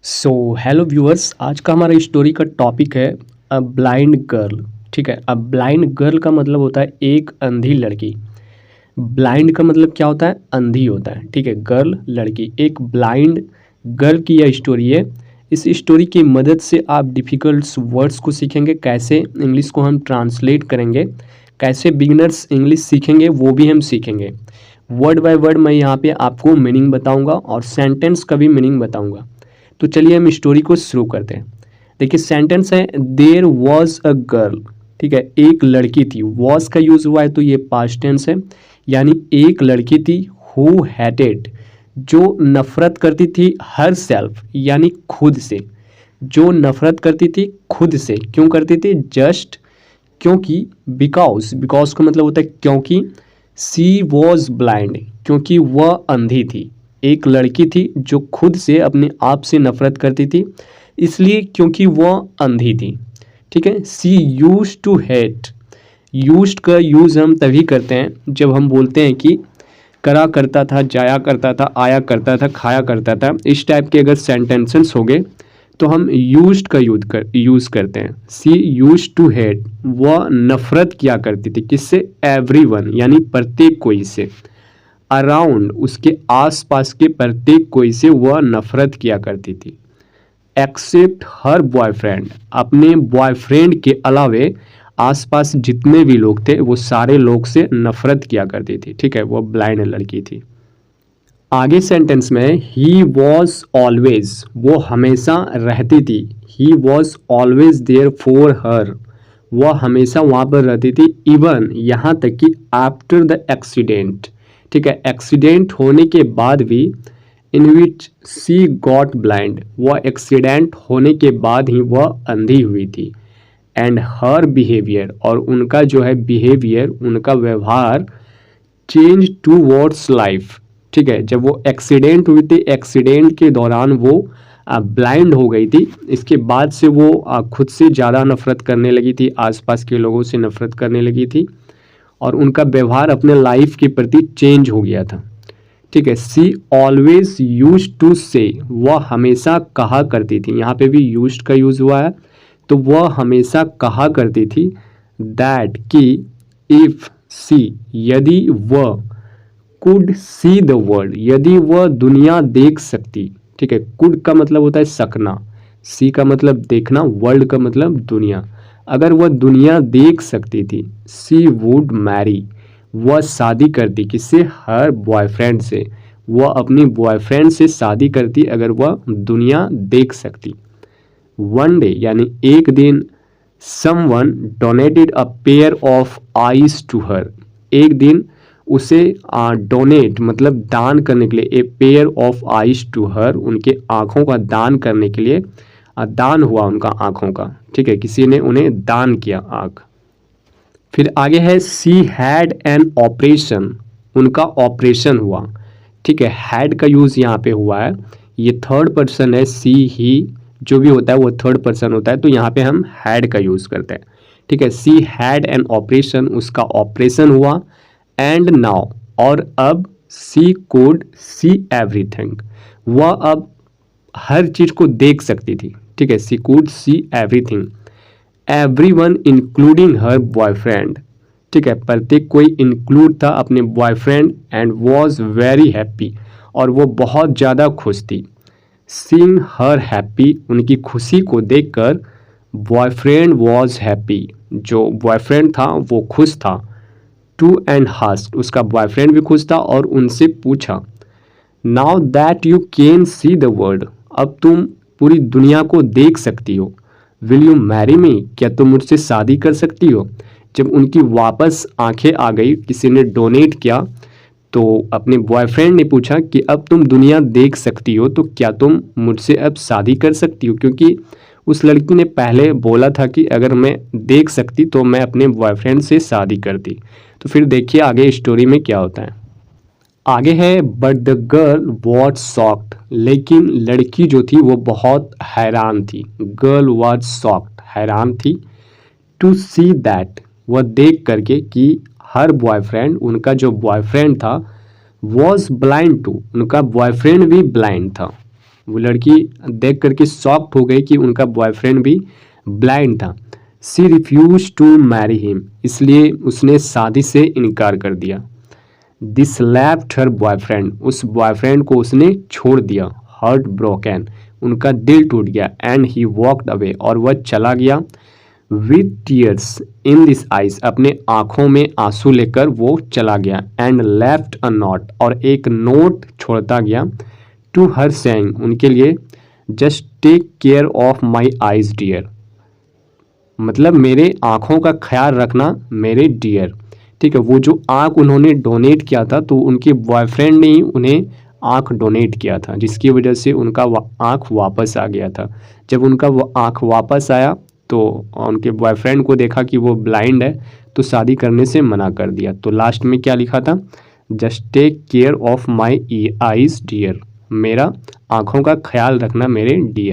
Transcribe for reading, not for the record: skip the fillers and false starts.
So hello viewers, आज का हमारा स्टोरी का टॉपिक है अ ब्लाइंड गर्ल। ठीक है, अ ब्लाइंड गर्ल का मतलब होता है एक अंधी लड़की। ब्लाइंड का मतलब क्या होता है? अंधी होता है। ठीक है, गर्ल लड़की, एक ब्लाइंड गर्ल की यह स्टोरी है। इस स्टोरी की मदद से आप डिफ़िकल्ट वर्ड्स को सीखेंगे, कैसे इंग्लिश को हम ट्रांसलेट करेंगे, कैसे बिगिनर्स इंग्लिश सीखेंगे वो भी हम सीखेंगे। वर्ड बाय वर्ड मैं यहाँ पे आपको मीनिंग बताऊँगा और सेंटेंस का भी मीनिंग बताऊँगा। तो चलिए हम स्टोरी को शुरू करते हैं। देखिए सेंटेंस है, देयर वॉज अ गर्ल। ठीक है, एक लड़की थी। वॉज का यूज हुआ है तो ये पास्ट टेंस है, यानी एक लड़की थी। हु हैटेड, जो नफरत करती थी। हर सेल्फ यानी खुद से, जो नफरत करती थी खुद से। क्यों करती थी? जस्ट क्योंकि। बिकॉज, बिकॉज का मतलब होता है क्योंकि। सी वॉज ब्लाइंड, क्योंकि वह अंधी थी। एक लड़की थी जो खुद से अपने आप से नफरत करती थी, इसलिए क्योंकि वह अंधी थी। ठीक है, सी यूज टू हेट। यूज का यूज़ हम तभी करते हैं जब हम बोलते हैं कि करा करता था, जाया करता था, आया करता था, खाया करता था। इस टाइप के अगर सेंटेंसेस हो गए तो हम यूज्ड का यूज़ करते हैं। सी यूज टू हेट, वह नफरत किया करती थी। किससे? एवरीवन यानी प्रत्येक कोई से। अराउंड, उसके आसपास के प्रत्येक कोई से वह नफरत किया करती थी। एक्सेप्ट हर बॉयफ्रेंड, अपने बॉयफ्रेंड के अलावे आसपास जितने भी लोग थे वो सारे लोग से नफरत किया करती थी। ठीक है, वो ब्लाइंड लड़की थी। आगे सेंटेंस में ही वॉज ऑलवेज, वो हमेशा रहती थी। He was always there for her, वह हमेशा वहाँ पर रहती थी। इवन, यहाँ तक कि आफ्टर द एक्सीडेंट। ठीक है, एक्सीडेंट होने के बाद भी, इन विच सी गॉट ब्लाइंड, वह एक्सीडेंट होने के बाद ही वह अंधी हुई थी। एंड हर बिहेवियर, और उनका जो है बिहेवियर, उनका व्यवहार, चेंज टू वर्ड्स लाइफ। ठीक है, जब वो एक्सीडेंट हुई थी, एक्सीडेंट के दौरान वो ब्लाइंड हो गई थी। इसके बाद से वो खुद से ज़्यादा नफरत करने लगी थी, आसपास के लोगों से नफरत करने लगी थी, और उनका व्यवहार अपने लाइफ के प्रति चेंज हो गया था। ठीक है, सी ऑलवेज यूज टू से, वह हमेशा कहा करती थी। यहाँ पे भी यूज का यूज हुआ है, तो वह हमेशा कहा करती थी दैट, कि इफ सी, यदि वह, कुड सी द वर्ल्ड, यदि वह दुनिया देख सकती। ठीक है, कुड का मतलब होता है सकना, सी का मतलब देखना, वर्ल्ड का मतलब दुनिया। अगर वह दुनिया देख सकती थी, सी वुड मैरी, वह शादी करती। किससे? हर बॉयफ्रेंड से, वह अपनी बॉयफ्रेंड से शादी करती अगर वह दुनिया देख सकती। वन डे यानी एक दिन, someone donated a pair of eyes to her, एक दिन उसे डोनेट मतलब दान करने के लिए, a pair of eyes to her, उनके आँखों का दान करने के लिए, दान हुआ उनका आँखों का। ठीक है, किसी ने उन्हें दान किया आँख। फिर आगे है, सी हैड एन ऑपरेशन, उनका ऑपरेशन हुआ। ठीक है, हैड का यूज़ यहाँ पे हुआ है, ये थर्ड पर्सन है। सी, ही जो भी होता है वो थर्ड पर्सन होता है, तो यहाँ पे हम हैड का यूज़ करते हैं। ठीक है, सी हैड एन ऑपरेशन, उसका ऑपरेशन हुआ। एंड नाउ, और अब, सी कुड सी एवरीथिंग, वह अब हर चीज़ को देख सकती थी। ठीक है, she could see everything. Everyone including her boyfriend, ठीक है, प्रत्येक कोई इंक्लूड था अपने boyfriend. And was very happy, और वो बहुत ज़्यादा खुश थी। सीइंग हर हैप्पी, उनकी खुशी को देखकर, बॉयफ्रेंड वॉज हैप्पी, जो बॉयफ्रेंड था वो खुश था। टू एंड हास्ट, उसका बॉयफ्रेंड भी खुश था और उनसे पूछा, now that you can see the world, अब तुम पूरी दुनिया को देख सकती हो। विल यू मैरी मी, क्या तुम मुझसे शादी कर सकती हो? जब उनकी वापस आंखें आ गई, किसी ने डोनेट किया, तो अपने बॉयफ्रेंड ने पूछा कि अब तुम दुनिया देख सकती हो तो क्या तुम मुझसे अब शादी कर सकती हो? क्योंकि उस लड़की ने पहले बोला था कि अगर मैं देख सकती तो मैं अपने बॉयफ्रेंड से शादी करती। तो फिर देखिए आगे स्टोरी में क्या होता है। आगे है, but the girl was shocked, लेकिन लड़की जो थी वो बहुत हैरान थी। गर्ल वॉज शॉक्ड, हैरान थी। टू सी दैट, वह देख करके कि हर बॉयफ्रेंड, उनका जो बॉयफ्रेंड था, वॉज ब्लाइंड टू, उनका बॉयफ्रेंड भी ब्लाइंड था। वो लड़की देख करके शॉक हो गई कि उनका बॉयफ्रेंड भी ब्लाइंड था। She refuse to marry him, इसलिए उसने शादी से इनकार कर दिया। दिस लेफ्ट हर बॉयफ्रेंड, उस बॉयफ्रेंड को उसने छोड़ दिया। हार्ट ब्रोकन, उनका दिल टूट गया। एंड ही वॉकड अवे, और वह चला गया। With tears in this eyes, अपने आंखों में आंसू लेकर वो चला गया। एंड लेफ्ट अ नोट, और एक नोट छोड़ता गया। टू हर सेइंग, उनके लिए, just take care of my eyes dear, मतलब मेरे आँखों का ख्याल रखना मेरे डियर। ठीक है, वो जो आँख उन्होंने डोनेट किया था तो उनके बॉयफ्रेंड ने ही उन्हें आँख डोनेट किया था, जिसकी वजह से उनका आँख वापस आ गया था। जब उनका वो आँख वापस आया तो उनके बॉयफ्रेंड को देखा कि वो ब्लाइंड है, तो शादी करने से मना कर दिया। तो लास्ट में क्या लिखा था, just take care of my eyes dear, मेरा आँखों का ख्याल रखना मेरे डियर।